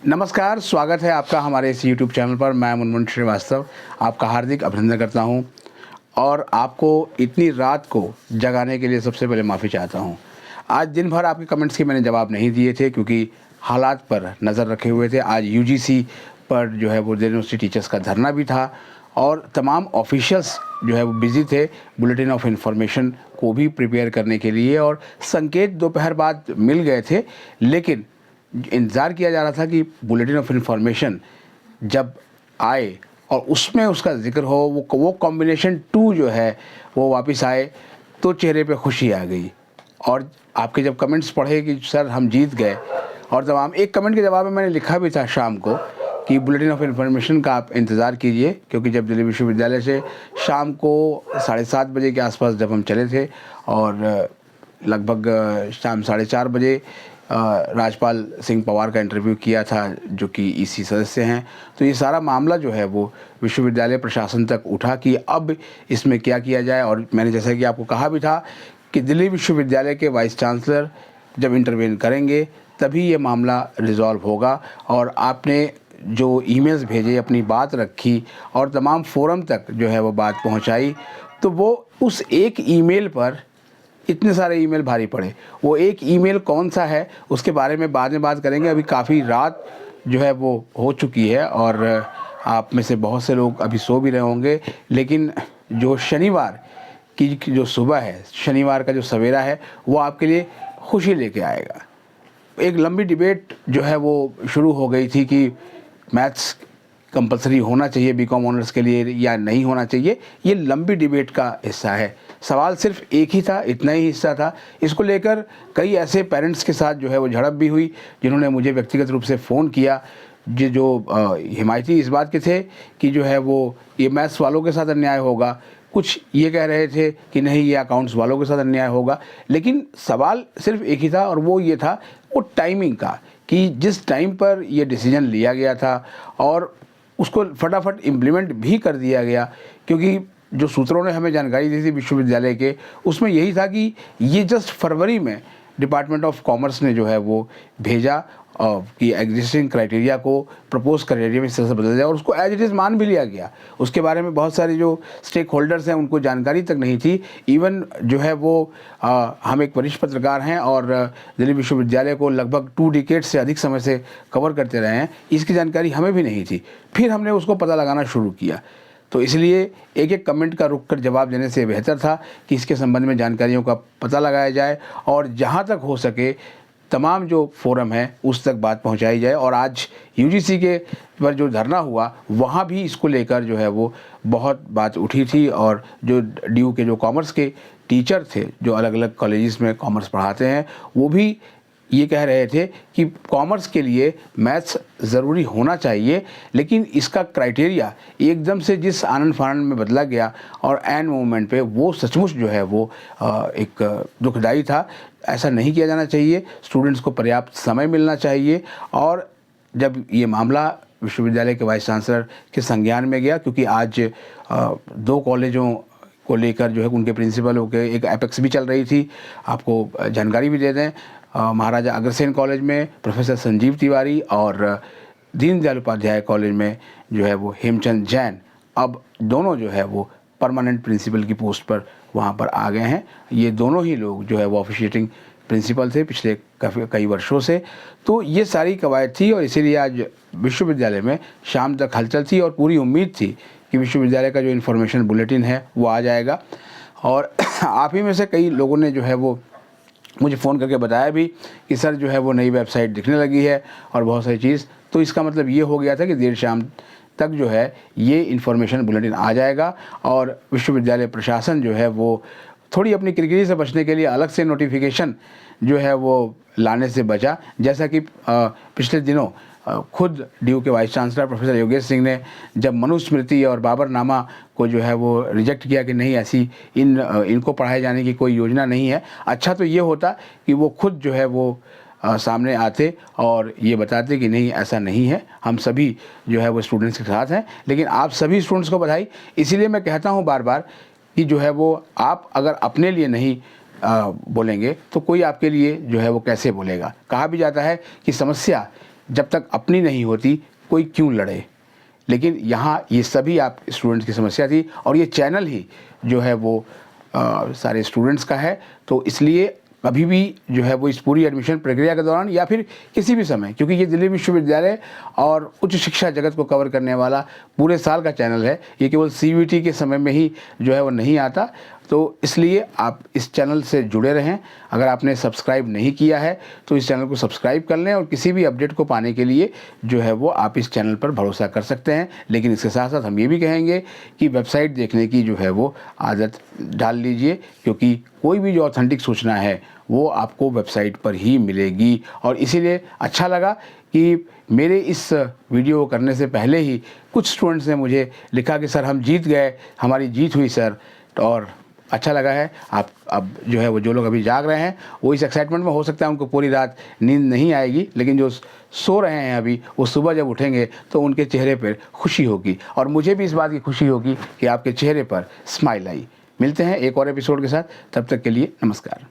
नमस्कार, स्वागत है आपका हमारे इस यूट्यूब चैनल पर। मैं मुनमुन श्रीवास्तव आपका हार्दिक अभिनंदन करता हूं और आपको इतनी रात को जगाने के लिए सबसे पहले माफ़ी चाहता हूं। आज दिन भर आपके कमेंट्स के मैंने जवाब नहीं दिए थे क्योंकि हालात पर नज़र रखे हुए थे। आज यूजीसी पर जो है वो यूनिवर्सिटी टीचर्स का धरना भी था और तमाम ऑफिशियल्स जो है वो बिज़ी थे बुलेटिन ऑफ इन्फॉर्मेशन को भी प्रिपेयर करने के लिए, और संकेत दोपहर बाद मिल गए थे, लेकिन इंतज़ार किया जा रहा था कि बुलेटिन ऑफ इन्फॉर्मेशन जब आए और उसमें उसका जिक्र हो, वो कॉम्बिनेशन 2 जो है वो वापस आए तो चेहरे पे खुशी आ गई। और आपके जब कमेंट्स पढ़े कि सर हम जीत गए, और तमाम एक कमेंट के जवाब में मैंने लिखा भी था शाम को कि बुलेटिन ऑफ इन्फॉर्मेशन का आप इंतज़ार कीजिए, क्योंकि जब दिल्ली विश्वविद्यालय से शाम को 7:30 बजे के आसपास जब हम चले थे और लगभग शाम 4:30 बजे राजपाल सिंह पवार का इंटरव्यू किया था, जो कि ईसी सदस्य हैं, तो ये सारा मामला जो है वो विश्वविद्यालय प्रशासन तक उठा कि अब इसमें क्या किया जाए। और मैंने जैसा कि आपको कहा भी था कि दिल्ली विश्वविद्यालय के वाइस चांसलर जब इंटरवेन करेंगे तभी ये मामला रिजॉल्व होगा। और आपने जो ईमेल्स भेजे, अपनी बात रखी और तमाम फोरम तक जो है वो बात पहुंचाई, तो वो उस एक ईमेल पर इतने सारे ईमेल भारी पड़े। वो एक ईमेल कौन सा है उसके बारे में बाद में बात करेंगे। अभी काफ़ी रात जो है वो हो चुकी है और आप में से बहुत से लोग अभी सो भी रहे होंगे, लेकिन जो शनिवार की जो सुबह है, शनिवार का जो सवेरा है, वो आपके लिए खुशी लेके आएगा। एक लंबी डिबेट जो है वो शुरू हो गई थी कि मैथ्स कंपलसरी होना चाहिए बीकॉम ऑनर्स के लिए या नहीं होना चाहिए। ये लंबी डिबेट का हिस्सा है। सवाल सिर्फ एक ही था, इतना ही हिस्सा था। इसको लेकर कई ऐसे पेरेंट्स के साथ जो है वो झड़प भी हुई, जिन्होंने मुझे व्यक्तिगत रूप से फ़ोन किया, जो हिमायती इस बात के थे कि जो है वो ये मैथ्स वालों के साथ अन्याय होगा। कुछ ये कह रहे थे कि नहीं, ये अकाउंट्स वालों के साथ अन्याय होगा। लेकिन सवाल सिर्फ एक ही था और वो ये था वो टाइमिंग का, कि जिस टाइम पर ये डिसीजन लिया गया था और उसको फटाफट इम्प्लीमेंट भी कर दिया गया, क्योंकि जो सूत्रों ने हमें जानकारी दी थी विश्वविद्यालय के, उसमें यही था कि ये जस्ट फरवरी में डिपार्टमेंट ऑफ कॉमर्स ने जो है वो भेजा कि एग्जिस्टिंग क्राइटेरिया को प्रपोज क्राइटेरिया में इस तरह से बदला जाए, और उसको एज इट इज़ मान भी लिया गया। उसके बारे में बहुत सारे जो स्टेक होल्डर्स हैं उनको जानकारी तक नहीं थी। इवन जो है वो हम एक वरिष्ठ पत्रकार हैं और दिल्ली विश्वविद्यालय को लगभग 2 डिकेड से अधिक समय से कवर करते रहे हैं, इसकी जानकारी हमें भी नहीं थी। फिर हमने उसको पता लगाना शुरू किया, तो इसलिए एक एक कमेंट का रुक कर जवाब देने से बेहतर था कि इसके संबंध में जानकारियों का पता लगाया जाए और जहाँ तक हो सके तमाम जो फोरम है उस तक बात पहुंचाई जाए। और आज यूजीसी के पर जो धरना हुआ वहाँ भी इसको लेकर जो है वो बहुत बात उठी थी, और जो ड्यू के जो कॉमर्स के टीचर थे, जो अलग अलग कॉलेजेस में कॉमर्स पढ़ाते हैं, वो भी ये कह रहे थे कि कॉमर्स के लिए मैथ्स ज़रूरी होना चाहिए, लेकिन इसका क्राइटेरिया एकदम से जिस आनन फानन में बदला गया और एन मोमेंट पे, वो सचमुच जो है वो एक दुखदाई था। ऐसा नहीं किया जाना चाहिए। स्टूडेंट्स को पर्याप्त समय मिलना चाहिए। और जब ये मामला विश्वविद्यालय के वाइस चांसलर के संज्ञान में गया, क्योंकि आज 2 कॉलेजों को लेकर जो है उनके प्रिंसिपलों के एक एपेक्स भी चल रही थी। आपको जानकारी भी दे दें, महाराजा अग्रसेन कॉलेज में प्रोफेसर संजीव तिवारी और दीनदयाल उपाध्याय कॉलेज में जो है वो हेमचंद जैन, अब दोनों जो है वो परमानेंट प्रिंसिपल की पोस्ट पर वहाँ पर आ गए हैं। ये दोनों ही लोग जो है वो ऑफिशिएटिंग प्रिंसिपल थे पिछले कई वर्षों से। तो ये सारी कवायद थी और इसीलिए आज विश्वविद्यालय में शाम तक हलचल थी और पूरी उम्मीद थी कि विश्वविद्यालय का जो इन्फॉर्मेशन बुलेटिन है वो आ जाएगा। और आप ही में से कई लोगों ने जो है वो मुझे फ़ोन करके बताया भी कि सर जो है वो नई वेबसाइट दिखने लगी है और बहुत सारी चीज़। तो इसका मतलब ये हो गया था कि देर शाम तक जो है ये इन्फॉर्मेशन बुलेटिन आ जाएगा और विश्वविद्यालय प्रशासन जो है वो थोड़ी अपनी किरकिरी से बचने के लिए अलग से नोटिफिकेशन जो है वो लाने से बचा। जैसा कि पिछले दिनों खुद ड्यू के vice chancellor professor Yogesh Singh ने जब मनुस्मृति और बाबरनामा को जो है वो रिजेक्ट किया कि नहीं, ऐसी इनको पढ़ाए जाने की कोई योजना नहीं है। अच्छा तो ये होता कि वो खुद जो है वो सामने आते और ये बताते कि नहीं, ऐसा नहीं है, हम सभी जो है वो स्टूडेंट्स के साथ हैं। लेकिन आप सभी स्टूडेंट्स को बधाई। इसीलिए मैं कहता हूँ बार बार कि जो है वो आप अगर अपने लिए नहीं बोलेंगे तो कोई आपके लिए जो है वो कैसे बोलेगा। कहा भी जाता है कि समस्या जब तक अपनी नहीं होती कोई क्यों लड़े। लेकिन यहाँ ये सभी आप स्टूडेंट्स की समस्या थी और ये चैनल ही जो है वो सारे स्टूडेंट्स का है। तो इसलिए कभी भी जो है वो इस पूरी एडमिशन प्रक्रिया के दौरान या फिर किसी भी समय, क्योंकि ये दिल्ली विश्वविद्यालय और उच्च शिक्षा जगत को कवर करने वाला पूरे साल का चैनल है, ये केवल CVT के समय में ही जो है वो नहीं आता। तो इसलिए आप इस चैनल से जुड़े रहें। अगर आपने सब्सक्राइब नहीं किया है तो इस चैनल को सब्सक्राइब कर लें और किसी भी अपडेट को पाने के लिए जो है वो आप इस चैनल पर भरोसा कर सकते हैं। लेकिन इसके साथ साथ हम ये भी कहेंगे कि वेबसाइट देखने की जो है वो आदत डाल लीजिए, क्योंकि कोई भी जो ऑथेंटिक सूचना है वो आपको वेबसाइट पर ही मिलेगी। और इसीलिए अच्छा लगा कि मेरे इस वीडियो को करने से पहले ही कुछ स्टूडेंट्स ने मुझे लिखा कि सर हम जीत गए, हमारी जीत हुई सर। और अच्छा लगा है। आप अब जो है वो जो लोग अभी जाग रहे हैं वो इस एक्साइटमेंट में, हो सकता है उनको पूरी रात नींद नहीं आएगी, लेकिन जो सो रहे हैं अभी वो सुबह जब उठेंगे तो उनके चेहरे पर खुशी होगी और मुझे भी इस बात की खुशी होगी कि आपके चेहरे पर स्माइल आई। मिलते हैं एक और एपिसोड के साथ, तब तक के लिए नमस्कार।